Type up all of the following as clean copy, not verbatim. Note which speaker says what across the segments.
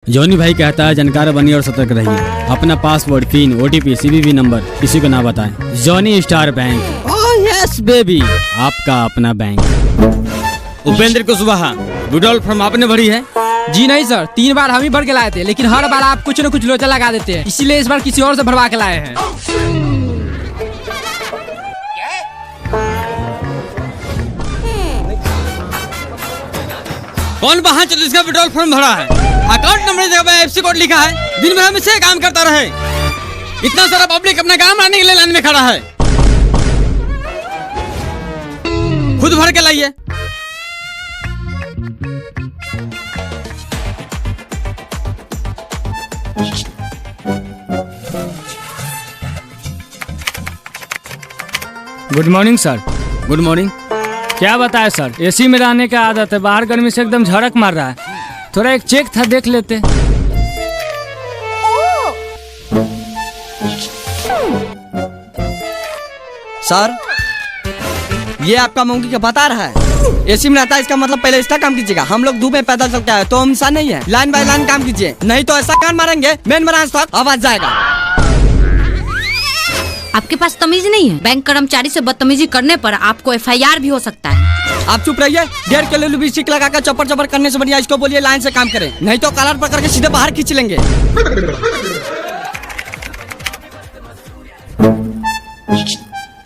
Speaker 1: Johnny भाई कहता है जानकार बनिए और सतर्क रहिए। अपना password, pin, OTP, CVV number किसी को ना बताएं। Johnny star bank, oh yes baby, आपका अपना bank. Upendra Kushwaha, withdrawal form आपने भरी है?
Speaker 2: जी नहीं सर, 3 बार हम ही भर के लाए थे, लेकिन हर बार आप कुछ न कुछ लोचा लगा देते हैं, इसीलिए इस बार किसी और से भरवा के लाए हैं।
Speaker 1: कौन वहाँ चलो इसका विड्रॉल फॉर्म भरा है? अकाउंट नंबर की जगह एफसी कोड लिखा है। दिन भर हम इसे काम करता रहे। इतना सारा पब्लिक अपना काम लाने के लिए लाइन में खड़ा है। खुद भर के लाइए।
Speaker 3: Good morning sir.
Speaker 1: Good morning.
Speaker 3: क्या बताए सर, एसी में रहने की आदत है, बाहर गर्मी से एकदम झड़क मार रहा है। थोड़ा एक चेक था, देख लेते।
Speaker 4: सर, ये आपका मंकी का बता रहा है एसी में रहता है, इसका मतलब पहले इसका काम कीजिएगा। हम लोग धूप में पैदल चलते हैं तो हम इंसान नहीं है। लाइन बाय लाइन काम कीजिए, नहीं तो ऐसा कान मारेंगे मेन ब्रांच तक आवाज जाएगा।
Speaker 5: आपके पास तमीज नहीं है? बैंक कर्मचारी से बदतमीजी करने पर आपको एफआईआर भी हो सकता है।
Speaker 4: आप चुप रहिए। 1.5 किलो लिपस्टिक लगाकर चपर चपर करने से बढ़िया इसको बोलिए लाइन से काम करें, नहीं तो कॉलर पकड़ के सीधे बाहर खींच लेंगे।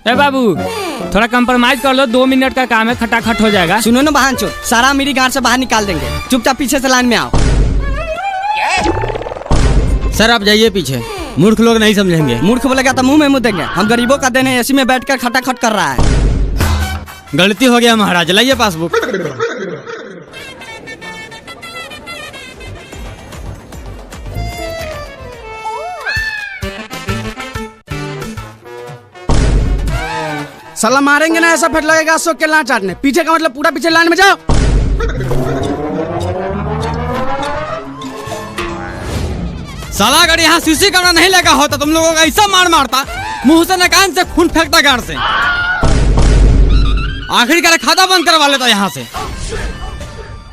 Speaker 3: ए बाबू, थोड़ा कंप्रोमाइज कर लो, 2 मिनट का काम है, खटाखट हो जाएगा।
Speaker 4: सुनो ना बहनचोद, सारा मेरी गांड से बाहर निकाल देंगे। चुपचाप पीछे से लाइन में आओ।
Speaker 1: सर आप जाइए पीछे, मूर्ख लोग नहीं समझेंगे।
Speaker 4: मूर्ख बोलेगा तो मुंह में मुँह देंगे। हम गरीबों का देने एसी में बैठकर खटाखट कर रहा है।
Speaker 1: गलती हो गया महाराज, लाइए पासबुक।
Speaker 6: साला मारेंगे ना, ऐसा फट लगेगा अशोक के लान चाटने। पीछे का मतलब पूरा पीछे लाइन में जाओ।
Speaker 1: साला अगर यहाँ सीसी कैमरा नहीं लगा होता तुम लोगों का ऐसा मार मारता, मुंह से न कान से खून फेंकता गाड़ से। आखिरकार खाता बंद करवा लेता यहाँ से।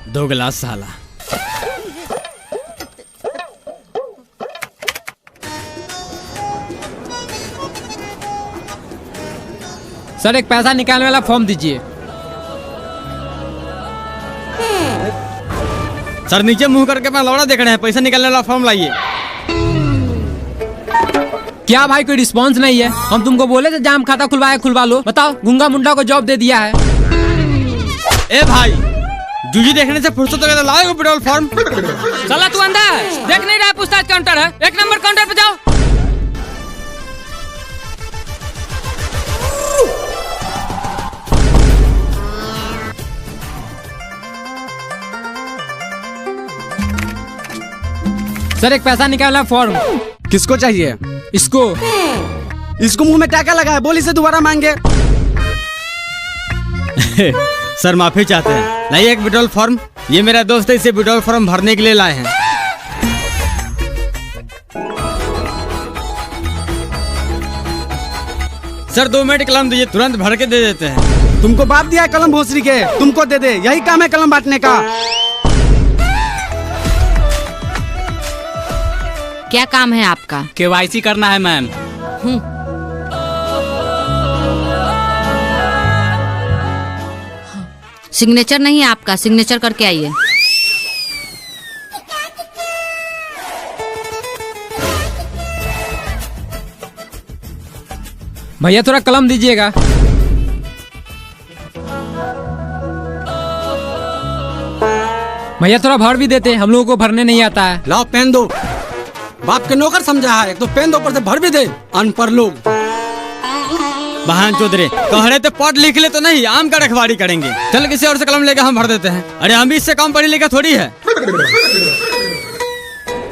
Speaker 1: 2 गिलास साला।
Speaker 2: सर, एक पैसा निकालने वाला फॉर्म दीजिए।
Speaker 1: सर नीचे मुंह करके अपना लौड़ा देख रहे हैं, पैसा निकालने वाला फॉर्म लाइए।
Speaker 2: क्या भाई, कोई रिस्पांस नहीं है? हम तुमको बोले थे जाम खाता खुलवा लो। बताओ, गूंगा मुंडा को जॉब दे दिया है।
Speaker 1: ए भाई, जूजी देखने से फुर्सत हो लाओ विड्रॉल फॉर्म।
Speaker 3: साला तू अंदर देख नहीं रहा? पूछताछ काउंटर है, 1 नंबर काउंटर पे जाओ।
Speaker 2: सर, एक पैसा निकालना फॉर्म।
Speaker 6: किसको चाहिए?
Speaker 2: इसको
Speaker 6: मुंह में टाका लगा है, बोली से दोबारा मांगे।
Speaker 1: सर माफी चाहते हैं, लाइए एक विड्रॉल फॉर्म। ये मेरा दोस्त है, इसे विड्रॉल फॉर्म भरने के लिए लाए हैं। सर 2 मिनट कलम दीजिए, तुरंत भर के दे देते हैं।
Speaker 6: तुमको बाप दिया है कलम भोसरी के, तुमको दे दे, यही काम है कलम बांटने का।
Speaker 5: क्या काम है आपका?
Speaker 3: केवाईसी करना है मैम।
Speaker 5: सिग्नेचर नहीं है आपका, सिग्नेचर करके आइए।
Speaker 2: भैया थोड़ा कलम दीजिएगा। भैया थोड़ा भर भी देते, हम लोगों को भरने नहीं आता है।
Speaker 4: लाओ पेन दो। बाप के नौकर समझा है, तो पेन दो, ऊपर से भर भी दे। अनपढ़ लोग।
Speaker 1: बहन चौधरी कहरे तो पढ़ लिख ले तो नहीं, आम का रखवारी करेंगे। चल किसी और से कलम लेकर हम भर देते हैं। अरे हम भी इससे कम पढ़ी लिखा थोड़ी है।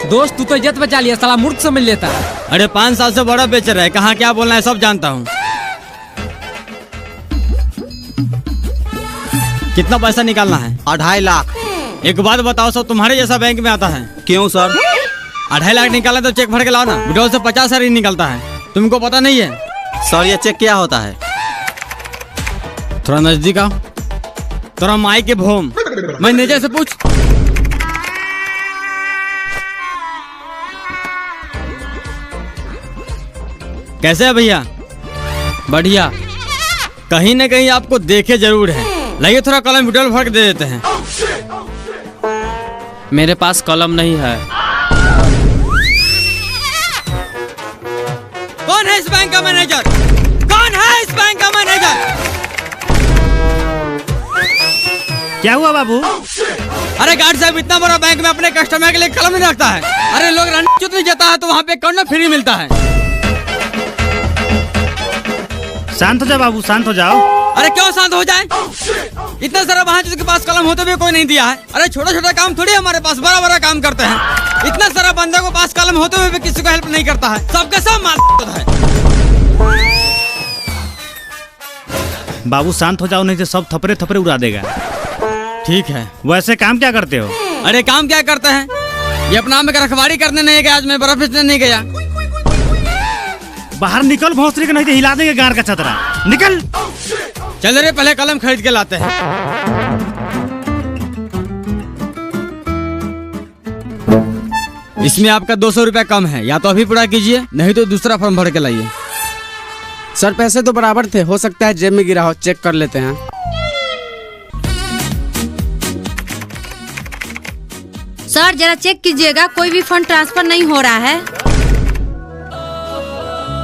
Speaker 2: दोस्त, तू तो इज्जत बचा लिया, साला मूर्ख समझ लेता है।
Speaker 1: अरे 5 साल से बड़ा बेचर है, कहाँ क्या बोलना है सब जानता हूँ। कितना पैसा निकालना है?
Speaker 4: 2.5 लाख।
Speaker 1: एक बात बताओ, सब तुम्हारे जैसा बैंक में आता है?
Speaker 4: क्यों सर?
Speaker 1: 2.5 लाख निकालना तो चेक भर के लाओ ना। विड्रॉल से 50 हजार ही निकलता है, तुमको पता नहीं है?
Speaker 4: सर ये चेक क्या होता है?
Speaker 1: थोड़ा नजदीक आओ, थोड़ा माई के भोम। मैनेजर से पूछ। कैसे है भैया?
Speaker 2: बढ़िया।
Speaker 1: कहीं न कहीं आपको देखे जरूर है। लाइए थोड़ा कलम विड्रॉल भर के दे देते हैं।
Speaker 2: मेरे पास कलम नहीं है।
Speaker 1: कौन है इस बैंक का मैनेजर? कौन है इस बैंक का मैनेजर?
Speaker 3: क्या हुआ बाबू?
Speaker 1: अरे गार्ड साहब, इतना बड़ा बैंक में अपने कस्टमर के लिए कलम नहीं रखता है। अरे लोग रणनीति नहीं जाता है तो वहाँ पे कौन फ्री मिलता है।
Speaker 3: शांत हो जाओ बाबू, शांत हो जाओ।
Speaker 1: अरे क्यों शांत हो जाए? इतना सारा वहाँ जिसके पास कलम होते हुए कोई नहीं दिया है। अरे छोटा छोटा काम थोड़ी हमारे पास, बड़ा बड़ा काम करते हैं। इतना सारा बंदे को पास कलम होते हुए भी किसी को हेल्प नहीं करता है। सबके सब मार है।
Speaker 3: बाबू शांत हो जाओ, नहीं तो सब थपड़े थपड़े उड़ा देगा।
Speaker 1: ठीक है।
Speaker 3: वैसे काम क्या करते हो?
Speaker 1: अरे काम क्या करते हैं? ये अपना में रखवारी करने नहीं गया, आज मैं बर्फ बेचने नहीं गया।
Speaker 3: बाहर निकल भोसड़ी के, नहीं तो हिला देंगे गार का छतरा। निकल।
Speaker 1: चल रे, पहले कलम खरीद के लाते हैं। इसमें आपका 200 रुपया कम है, या तो अभी पूरा कीजिए, नहीं तो दूसरा फॉर्म भर के लाइए।
Speaker 6: सर पैसे तो बराबर थे, हो सकता है जेब में गिरा हो, चेक कर लेते हैं।
Speaker 5: सर जरा चेक कीजिएगा, कोई भी फंड ट्रांसफर नहीं हो रहा है।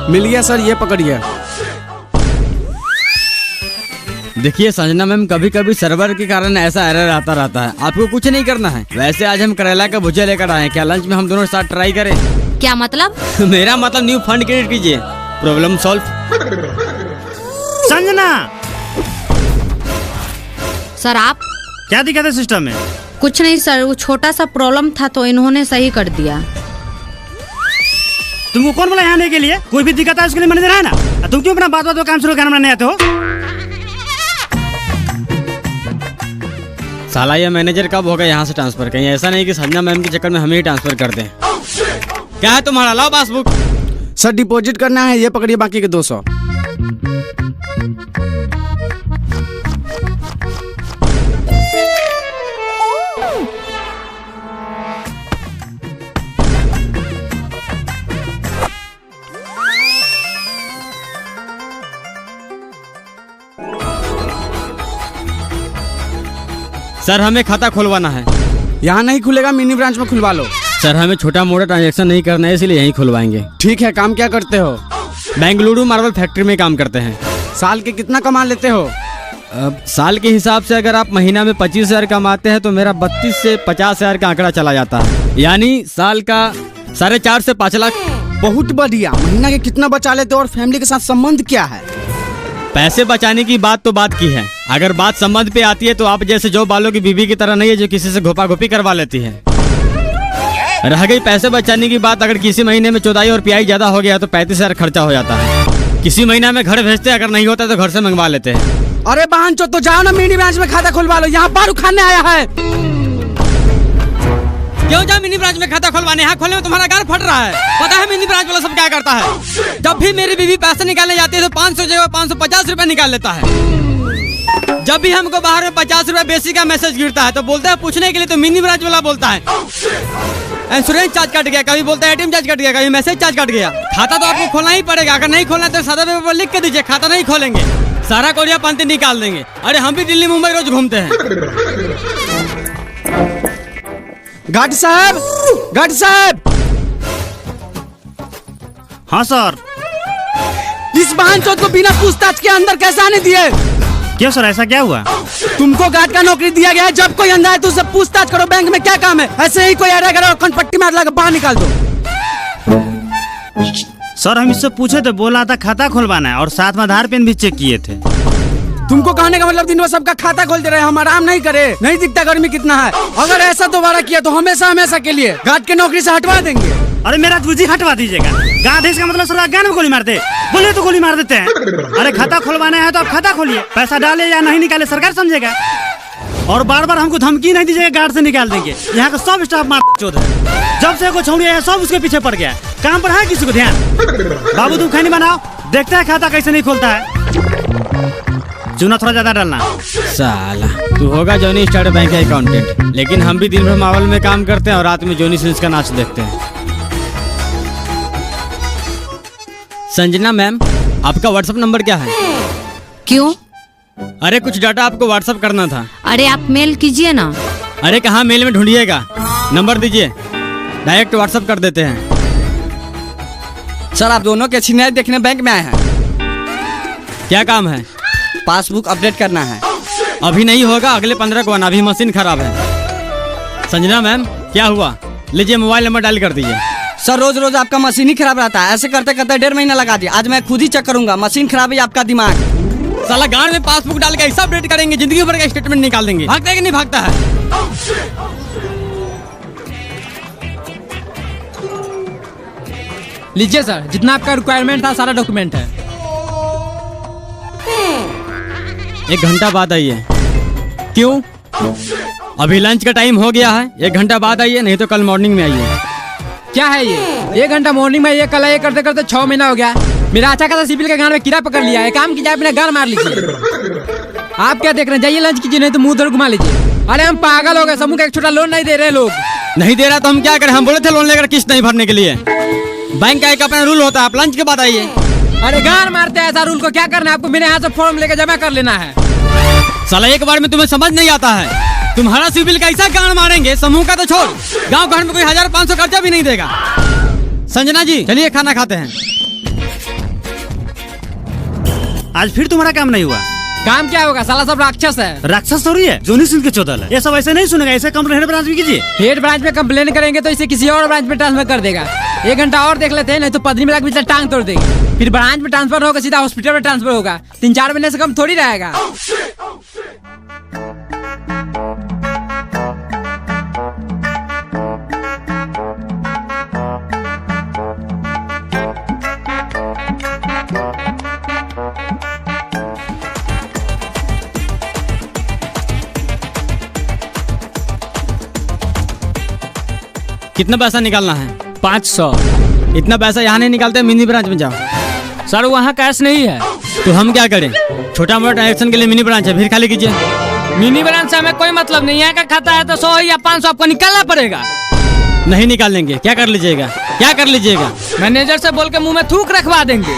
Speaker 6: मिल गया सर, ये पकड़िए।
Speaker 1: देखिए संजना मैम, कभी कभी सर्वर के कारण ऐसा एरर आता रहता है। आपको कुछ नहीं करना है। वैसे आज हम करेला का भुजिया लेकर आए हैं, क्या लंच में हम दोनों साथ ट्राई करें?
Speaker 5: क्या मतलब?
Speaker 1: मेरा मतलब न्यू फंड क्रिएट कीजिए, प्रॉब्लम सॉल्व।
Speaker 3: संजना,
Speaker 5: सर आप?
Speaker 3: क्या दिक्कत है सिस्टम में?
Speaker 5: कुछ नहीं सर, वो छोटा सा प्रॉब्लम था तो इन्होंने सही कर दिया।
Speaker 3: तुमको कौन बोला यहाँ आने के लिए? कोई भी दिक्कत है उसके लिए मैनेजर है ना। तुम क्यों अपना बात बात काम शुरू करना नहीं आते हो?
Speaker 1: साला ये मैनेजर कब होगा यहाँ से ट्रांसफर? कहीं ऐसा नहीं कि संजना मैम के चक्कर में हमें ही ट्रांसफर कर दें। क्या है तुम्हारा? लाओ पासबुक।
Speaker 6: सर डिपॉजिट करना है, ये पकड़िए बाकी के 200।
Speaker 1: सर हमें खाता खुलवाना है।
Speaker 6: यहाँ नहीं खुलेगा, मिनी ब्रांच में खुलवा लो।
Speaker 1: सर हमें छोटा मोटा ट्रांजैक्शन नहीं करना है, इसलिए यहीं खुलवाएंगे।
Speaker 6: ठीक है, काम क्या करते हो?
Speaker 1: बेंगलुरु मार्बल फैक्ट्री में काम करते हैं।
Speaker 6: साल के कितना कमा लेते हो?
Speaker 1: अब साल के हिसाब से अगर आप महीना में 25,000 कमाते हैं तो मेरा 32 से 50,000 का आंकड़ा चला जाता है, यानी साल का 4.5 से 5 लाख।
Speaker 6: बहुत बढ़िया। महीना के कितना बचा लेते हो और फैमिली के साथ संबंध क्या है?
Speaker 1: पैसे बचाने की बात तो बात की है, अगर बात संबंध पे आती है तो आप जैसे जो बालों की बीवी की तरह नहीं है जो किसी से घोपा घोपी करवा लेती है। रह गई पैसे बचाने की बात, अगर किसी महीने में चौदाई और पियाई ज्यादा हो गया तो 35,000 खर्चा हो जाता है। किसी महीना में घर भेजते, अगर नहीं होता तो घर से मंगवा लेते हैं।
Speaker 6: अरे बहन चो, तो जाओ ना मिनी ब्रांच में खाता खुलवा लो, यहाँ बारू खाने आया है।
Speaker 1: क्यों जाओ मिनी ब्रांच में खाता खुलवाने? यहाँ खोलने में तुम्हारा गार फट रहा है। पता है मिनी ब्रांच वाला सब क्या करता है? जब भी मेरी बीवी पैसे निकालने जाती है तो 500 जगह 550 रुपए निकाल लेता है। जब भी हमको बाहर में 50 रुपए बेसिक का मैसेज गिरता है तो बोलता है पूछने के लिए, तो मिनी ब्रांच वाला बोलता है इंश्योरेंस चार्ज कट गया, कभी बोलता है एटीएम चार्ज कट गया, कभी मैसेज चार्ज कट गया। खाता तो आपको खोलना ही पड़ेगा, अगर नहीं खोलना तो सादा पेपर पर लिख के दीजिए खाता नहीं खोलेंगे, सारा कोरिया पंती निकाल देंगे। अरे हम भी दिल्ली मुंबई रोज घूमते हैं।
Speaker 6: गार्ड साहब, गार्ड साहब।
Speaker 3: हाँ सर।
Speaker 6: इस बहन चौथ को बिना पूछताछ के अंदर कैसे आने दिए?
Speaker 3: क्यों सर, ऐसा क्या हुआ?
Speaker 6: तुमको गार्ड का नौकरी दिया गया है, जब कोई अंदर है तो उससे पूछताछ करो। बैंक में क्या काम है? ऐसे ही कोई आ रहा है पट्टी मार लगा बाहर निकाल दो।
Speaker 3: सर हम इससे पूछे थे, बोला था खाता खुलवाना है और साथ में आधार पेन भी चेक किए थे।
Speaker 6: तुमको कहने का मतलब दिन भर सबका खाता खोल दे रहे हैं, हम आराम नहीं करे? नहीं दिखता गर्मी कितना है? अगर ऐसा दोबारा किया तो हमेशा हमेशा के लिए गार्ड की नौकरी से हटवा देंगे।
Speaker 3: अरे मेरा तुझी हटवा दीजिएगा। गार्ड इसका मतलब सर ज्ञान में गोली मारते, बोले तो गोली मार देते हैं। अरे खाता खुलवाना है तो आप खाता खोलिए, पैसा डाले या नहीं निकाले सरकार समझेगा। और बार बार हमको धमकी नहीं दीजिएगा, गार्ड से निकाल देंगे। यहाँ का सब स्टाफ मार चोद है। जब से कोई छोड़ी है सब उसके पीछे पड़ गया, काम पर है किसी को ध्यान? बाबू तुम खैनी बनाओ, देखते हैं खाता कैसे नहीं खोलता है। चूना थोड़ा ज्यादा डालना।
Speaker 1: साला तू होगा जॉनी स्टार बैंक का अकाउंटेंट, लेकिन हम भी दिन भर मावल में काम करते हैं और रात में जॉनी सिंस का नाच देखते हैं। संजना मैम, आपका व्हाट्सएप नंबर क्या है?
Speaker 5: क्यों?
Speaker 1: अरे कुछ डाटा आपको व्हाट्सएप करना था।
Speaker 5: अरे आप मेल कीजिए ना।
Speaker 1: अरे कहाँ मेल में ढूंढिएगा, नंबर दीजिए, डायरेक्ट व्हाट्सएप कर देते हैं।
Speaker 4: सर आप दोनों के सीनियर देखने बैंक में आए हैं।
Speaker 1: क्या काम है?
Speaker 4: पासबुक अपडेट करना है।
Speaker 1: अभी नहीं होगा, अगले 15 को आना, अभी मशीन खराब है। संजना मैम, क्या हुआ? लीजिए मोबाइल नंबर डायल कर दीजिए।
Speaker 4: सर रोज रोज आपका मशीन ही खराब रहता है, ऐसे करते करते 1.5 महीना लगा दिया। आज मैं खुद ही चेक करूंगा, मशीन खराब है आपका दिमाग।
Speaker 1: साला गांड में पासबुक डाल के ऐसा अपडेट करेंगे, जिंदगी भर का स्टेटमेंट निकाल देंगे। भागता है कि नहीं भागता है?
Speaker 2: लीजिए सर, जितना आपका रिक्वायरमेंट था सारा डॉक्यूमेंट है।
Speaker 1: 1 घंटा बाद आइए। क्यों? अभी लंच का टाइम हो गया है, 1 घंटा बाद आइए, नहीं तो कल मॉर्निंग में आइए।
Speaker 2: क्या है ये? 1 घंटा मॉर्निंग में, ये कल ये करते करते 6 महीना हो गया। मेरा अच्छा खासा सिविल के गान में कीड़ा पकड़ लिया है। काम कीजिए, अपना गान मार लीजिए। आप क्या देख रहे हैं? जाइए लंच कीजिए, नहीं तो मुंह उधर घुमा लीजिए। अरे हम पागल हो गए, समूह का एक छोटा लोन नहीं दे रहे लोग।
Speaker 1: नहीं दे रहा तो हम क्या करें? हम बोले थे लोन लेकर किस्त नहीं भरने के लिए। बैंक का एक अपना रूल होता है, आप लंच के बाद आइए।
Speaker 2: अरे गान मारते हैं, ऐसा रूल को क्या करना है आपको? मेरे यहाँ से फॉर्म लेकर जमा कर लेना है।
Speaker 1: साला एक बार में तुम्हें समझ नहीं आता है। तुम्हारा सिविल कैसा गान मारेंगे, समूह का तो छोड़, गांव घर में कोई 1500 खर्चा भी नहीं देगा। संजना जी चलिए खाना खाते हैं।
Speaker 3: आज फिर तुम्हारा काम नहीं हुआ।
Speaker 2: काम क्या होगा? साला सब राक्षस है।
Speaker 3: राक्षस थोड़ी है, जोनी सिंह के चौदल है। ये सब ऐसे नहीं सुनेगा, ऐसे कंप्लेन हेड ब्रांच में कीजिए।
Speaker 2: हेड ब्रांच में कंप्लेन करेंगे तो इसे किसी और ब्रांच में ट्रांसफर कर देगा। 1 घंटा और देख लेते हैं, नहीं तो पदरी में लग टांग तोड़ देंगे। फिर ब्रांच में ट्रांसफर होगा, सीधा हॉस्पिटल में ट्रांसफर होगा। 3-4 महीने से कम थोड़ी रहेगा।
Speaker 1: कितना पैसा निकालना है?
Speaker 2: 500।
Speaker 1: इतना पैसा यहाँ नहीं निकालते, मिनी ब्रांच में जाओ।
Speaker 2: सर वहाँ कैश नहीं है।
Speaker 1: तो हम क्या करें? छोटा मोटा ट्रांजेक्शन के लिए मिनी ब्रांच है, फिर खाली कीजिए।
Speaker 2: मिनी ब्रांच से हमें कोई मतलब नहीं है। का खाता है तो 100 या 500 आपको निकालना पड़ेगा।
Speaker 1: नहीं निकालेंगे, क्या कर लीजिएगा? क्या कर लीजिएगा?
Speaker 2: मैनेजर से बोल के मुंह में थूक रखवा देंगे।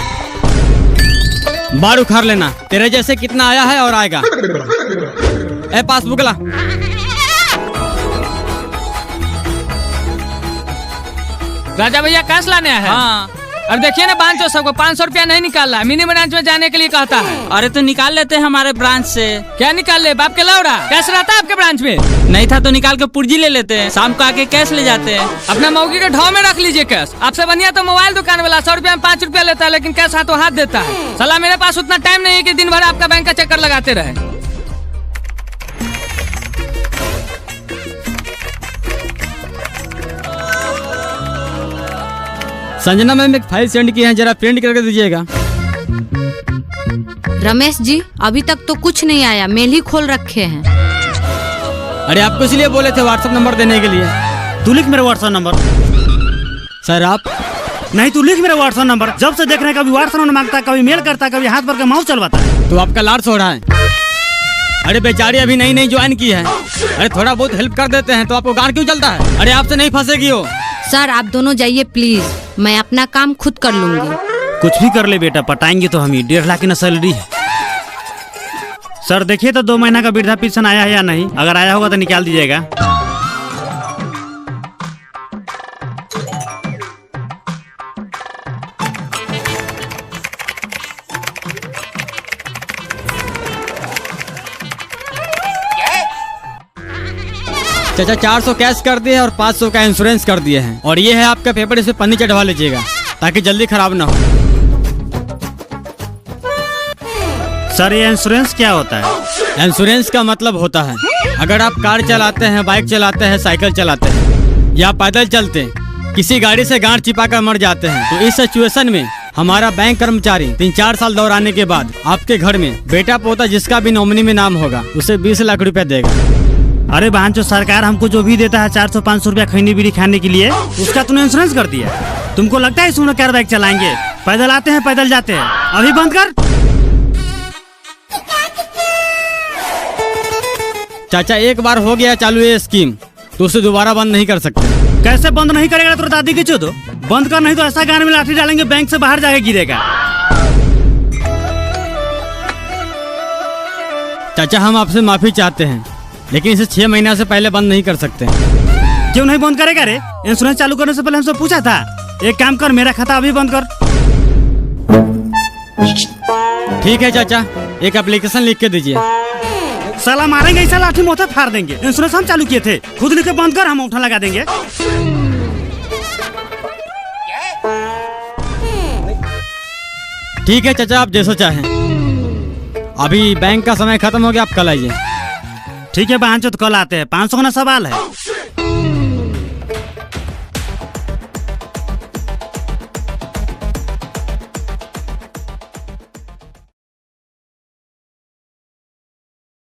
Speaker 1: बार उखाड़ लेना, तेरे जैसे कितना आया है और आएगा। ए पासबुक ला।
Speaker 2: राजा भैया कैश लाने हैं। हाँ। अब देखिए ना, बांचो सबको 500 रुपया नहीं निकाला, मिनी ब्रांच में जाने के लिए कहता है।
Speaker 7: अरे तो निकाल लेते हैं हमारे ब्रांच से।
Speaker 2: क्या निकाल ले? बाप के लौड़ा कैश रहता है आपके ब्रांच में?
Speaker 7: नहीं था तो निकाल के पुर्जी ले लेते हैं, शाम को आके कैश ले जाते हैं।
Speaker 2: अपना मौगी के ढाव में रख लीजिए कैश। आपसे बढ़िया तो मोबाइल दुकान वाला 100 रुपया में 5 रुपया लेता है, लेकिन कैश हाथों हाथ देता है। साला मेरे पास उतना टाइम नहीं है कि दिन भर आपका बैंक का चक्कर लगाते रहे।
Speaker 1: संजना मैम एक फाइल सेंड की है, जरा प्रिंट करके दीजिएगा।
Speaker 5: रमेश जी अभी तक तो कुछ नहीं आया, मेल ही खोल रखे हैं।
Speaker 1: अरे आपको इसलिए बोले थे व्हाट्सएप नंबर देने के लिए।
Speaker 3: तू लिख मेरा व्हाट्सएप नंबर।
Speaker 1: सर आप
Speaker 3: नहीं, तू लिख मेरा व्हाट्सएप नंबर। जब से देख रहे हैं, कभी व्हाट्सएप नंबर मांगता है, कभी मेल करता है, कभी हाथ भर के माउस चलवाता है।
Speaker 1: तो आपका लाड़ सो रहा है। अरे बेचारी अभी नई नई ज्वाइन की है। अरे थोड़ा बहुत हेल्प कर देते हैं तो आपको गाड़ क्यों चलता है? अरे आपसे नहीं फंसेगी वो।
Speaker 5: सर आप दोनों जाइए प्लीज, मैं अपना काम खुद कर लूंगी।
Speaker 3: कुछ भी कर ले बेटा, पटाएंगे तो हम ही। 1.5 लाख की ना सैलरी है। सर देखिए तो 2 महीना का वृद्धा पेंशन आया है या नहीं। अगर आया होगा तो निकाल दीजिएगा।
Speaker 1: चाचा 400 कैश कर दिए और 500 का इंश्योरेंस कर दिए हैं। और ये है आपका पेपर, इस पे पन्नी चढ़वा लीजिएगा ताकि जल्दी खराब ना हो।
Speaker 3: सर ये इंश्योरेंस क्या होता है?
Speaker 1: इंश्योरेंस का मतलब होता है अगर आप कार चलाते हैं, बाइक चलाते हैं, साइकिल चलाते हैं या पैदल चलते किसी गाड़ी से गांठ चिपा कर मर जाते हैं, तो इस सिचुएशन में हमारा बैंक कर्मचारी 3-4 साल दौराने के बाद आपके घर में बेटा पोता जिसका भी नॉमिनी में नाम होगा उसे 20 लाख रुपया देगा।
Speaker 3: अरे बहन, जो सरकार हमको जो भी देता है 400-500 रुपया खैनी बीड़ी खाने के लिए, उसका तूने इंश्योरेंस कर दिया। तुमको लगता है इसमें कार बाइक चलाएंगे? पैदल आते हैं, पैदल जाते हैं। अभी बंद कर।
Speaker 1: चाचा एक बार हो गया चालू ये स्कीम तो उसे दोबारा बंद नहीं कर सकते।
Speaker 3: कैसे बंद नहीं करेगा? तो दादी की चो दो बंद कर, नहीं तो ऐसा गान में लाठी डालेंगे बैंक से बाहर जाके गिरेगा।
Speaker 1: चाचा हम आपसे माफी चाहते हैं, लेकिन इसे 6 महीना से पहले बंद नहीं कर सकते।
Speaker 3: क्यों नहीं बंद करेगा रे? इंश्योरेंस चालू करने से पहले हमसे पूछा था। एक काम कर, मेरा खाता अभी बंद कर।
Speaker 1: ठीक है चाचा, एक एप्लीकेशन लिख के दीजिए।
Speaker 3: साला मारेंगे ऐसा लाठी मोथा फाड़ देंगे। इंश्योरेंस हम चालू किए थे, खुद लिख के बंद कर, हम उठा लगा देंगे।
Speaker 1: ठीक है चाचा, आप जैसा चाहें। अभी बैंक का समय खत्म हो गया, आप कल आइए।
Speaker 3: ठीक है बहन, तो कल आते हैं। 500 का ना सवाल है।